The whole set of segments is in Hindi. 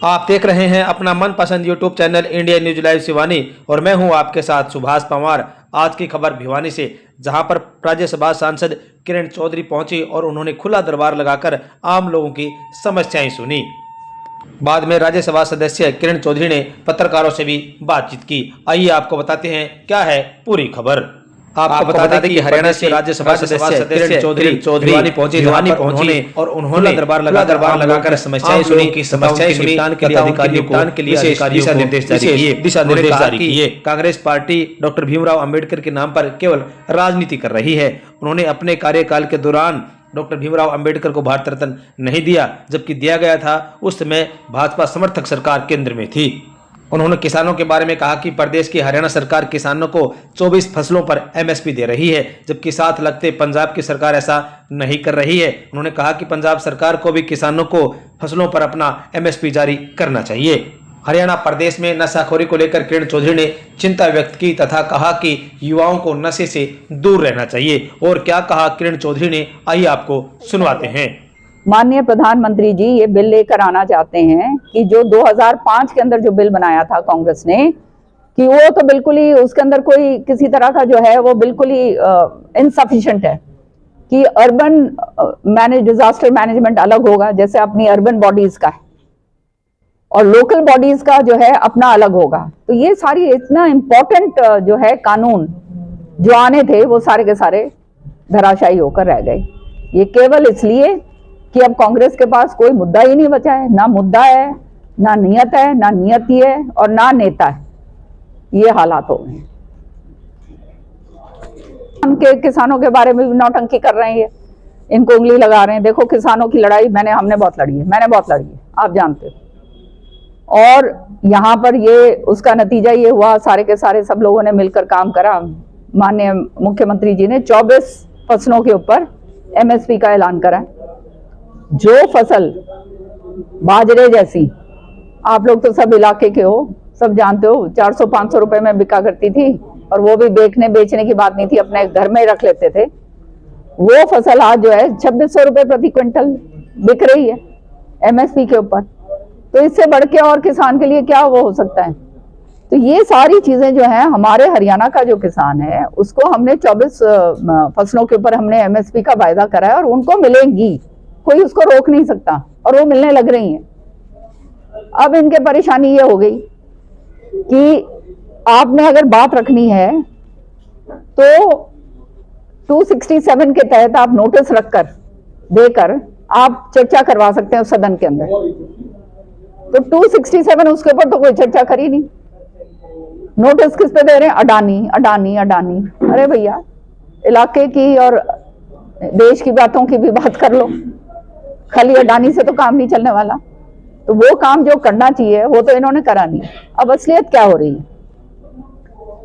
आप देख रहे हैं अपना मनपसंद YouTube channel India news live Shivani और मैं हूं आपके साथ सुभाष पंवार। आज की खबर भिवानी से, जहां पर राज्यसभा सांसद किरण चौधरी पहुंची और उन्होंने खुला दरबार लगाकर आम लोगों की समस्याएं सुनी। बाद में राज्यसभा सदस्य किरण चौधरी ने पत्रकारों से भी बातचीत की। आइए आपको बताते हैं क्या है पूरी खबर। आपको बता दें कि हरियाणा से राज्यसभा सदस्य किरण चौधरी भिवानी पहुंचे और उन्होंने दरबार लगाकर समस्याएं सुनी निपटान के लिए अधिकारियों के लिए दिशा निर्देश जारी किए। कांग्रेस पार्टी डॉक्टर भीमराव अंबेडकर के नाम पर केवल राजनीति कर रही है। उन्होंने अपने कार्यकाल के दौरान डॉक्टर भीमराव अंबेडकर को भारत रत्न नहीं दिया, जबकि दिया गया था उस समय भाजपा समर्थक सरकार केंद्र में थी। उन्होंने किसानों के बारे में कहा कि प्रदेश की हरियाणा सरकार किसानों को 24 फसलों पर एमएसपी दे रही है, जबकि साथ लगते पंजाब की सरकार ऐसा नहीं कर रही है। उन्होंने कहा कि पंजाब सरकार को भी किसानों को फसलों पर अपना एमएसपी जारी करना चाहिए। हरियाणा प्रदेश में नशाखोरी को लेकर किरण चौधरी ने चिंता व्यक्त की तथा कहा कि युवाओं को नशे से दूर रहना चाहिए। और क्या कहा किरण चौधरी ने, आइए आपको सुनवाते हैं। माननीय प्रधानमंत्री जी ये बिल लेकर आना चाहते हैं कि जो 2005 के अंदर जो बिल बनाया था कांग्रेस ने, कि वो तो बिल्कुल ही उसके अंदर कोई किसी तरह का जो है वो बिल्कुल ही इनसफिशिएंट है कि अर्बन डिजास्टर मैनेजमेंट अलग होगा, जैसे अपनी अर्बन बॉडीज का है, और लोकल बॉडीज का जो है अपना अलग होगा। तो ये सारी इतना इम्पोर्टेंट जो है कानून जो आने थे वो सारे के सारे धराशायी होकर रह गए। ये केवल इसलिए कि अब कांग्रेस के पास कोई मुद्दा ही नहीं बचा है। ना मुद्दा है, ना नियत है, ना नियति है और ना नेता है। ये हालात हो गए। उनके किसानों के बारे में भी नौटंकी कर रहे हैं, इनको उंगली लगा रहे हैं। देखो किसानों की लड़ाई हमने बहुत लड़ी है, मैंने बहुत लड़ी है, आप जानते हो। और यहाँ पर ये उसका नतीजा ये हुआ, सारे के सारे सब लोगों ने मिलकर काम करा। माननीय मुख्यमंत्री जी ने 24 फसलों के ऊपर एमएसपी का ऐलान करा। जो फसल बाजरे जैसी, आप लोग तो सब इलाके के हो, सब जानते हो, 400-500 रुपए में बिका करती थी, और वो भी बेचने की बात नहीं थी, अपने घर में रख लेते थे। वो फसल आज जो है 2600 रुपए प्रति क्विंटल बिक रही है एमएसपी के ऊपर। तो इससे बढ़ के और किसान के लिए क्या वो हो सकता है। तो ये सारी चीजें जो है, हमारे हरियाणा का जो किसान है उसको हमने 24 फसलों के ऊपर हमने एमएसपी का वायदा करा है और उनको मिलेंगी, कोई उसको रोक नहीं सकता, और वो मिलने लग रही हैं। अब इनके परेशानी ये हो गई कि आपने अगर बात रखनी है तो 267 के तहत आप नोटिस रखकर देकर आप चर्चा करवा सकते हैं उस सदन के अंदर। तो 267 उसके ऊपर तो कोई चर्चा करी नहीं। नोटिस किस पे दे रहे हैं? अडानी अडानी अडानी। अरे भैया, इलाके की और देश की बातों की भी बात कर लो, खाली अडानी से तो काम नहीं चलने वाला। तो वो काम जो करना चाहिए वो तो इन्होंने करा नहीं। अब असलियत क्या हो रही है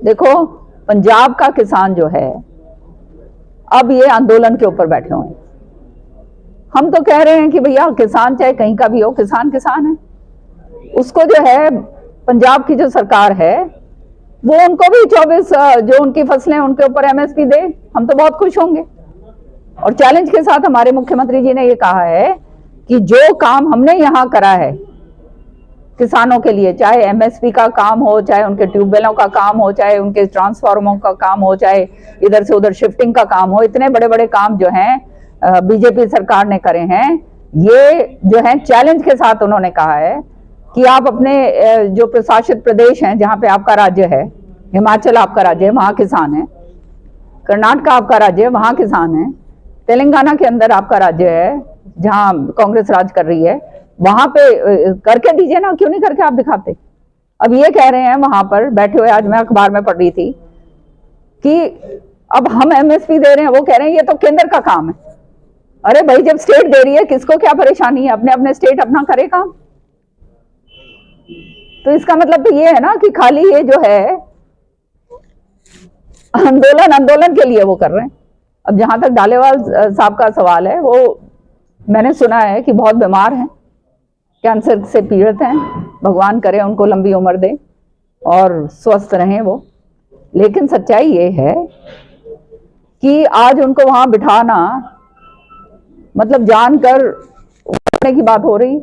देखो, पंजाब का किसान जो है अब ये आंदोलन के ऊपर बैठे हुए हैं। हम तो कह रहे हैं कि भैया किसान चाहे कहीं का भी हो, किसान किसान है। उसको जो है पंजाब की जो सरकार है वो उनको भी 24 जो उनकी फसलें उनके ऊपर एमएसपी दे, हम तो बहुत खुश होंगे। और चैलेंज के साथ हमारे मुख्यमंत्री जी ने ये कहा है कि जो काम हमने यहाँ करा है किसानों के लिए, चाहे एमएसपी का काम हो, चाहे उनके ट्यूबवेलों का काम हो, चाहे उनके ट्रांसफार्मरों का काम हो, चाहे इधर से उधर शिफ्टिंग का काम हो, इतने बड़े बड़े काम जो हैं बीजेपी सरकार ने करे हैं। ये जो है चैलेंज के साथ उन्होंने कहा है कि आप अपने जो प्रशासित प्रदेश हैं, जहाँ पे आपका राज्य है, हिमाचल आपका राज्य है, वहाँ किसान है, कर्नाटक आपका राज्य है, वहाँ किसान है, तेलंगाना के अंदर आपका राज्य है जहां कांग्रेस राज कर रही है, वहां पे करके दीजिए ना, क्यों नहीं करके आप दिखाते। अब ये कह रहे हैं वहां पर बैठे हुए, आज मैं अखबार में पढ़ रही थी कि अब हम एमएसपी दे रहे हैं, वो कह रहे हैं ये तो केंद्र का काम है। अरे भाई, जब स्टेट दे रही है किसको क्या परेशानी है, अपने अपने स्टेट अपना करे काम। तो इसका मतलब तो ये है ना कि खाली ये जो है आंदोलन के लिए वो कर रहे हैं। अब जहां तक डालेवाल साहब का सवाल है, वो मैंने सुना है कि बहुत बीमार हैं, कैंसर से पीड़ित हैं। भगवान करे उनको लंबी उम्र दे और स्वस्थ रहें वो। लेकिन सच्चाई ये है कि आज उनको वहां बिठाना मतलब जानकर की बात हो रही।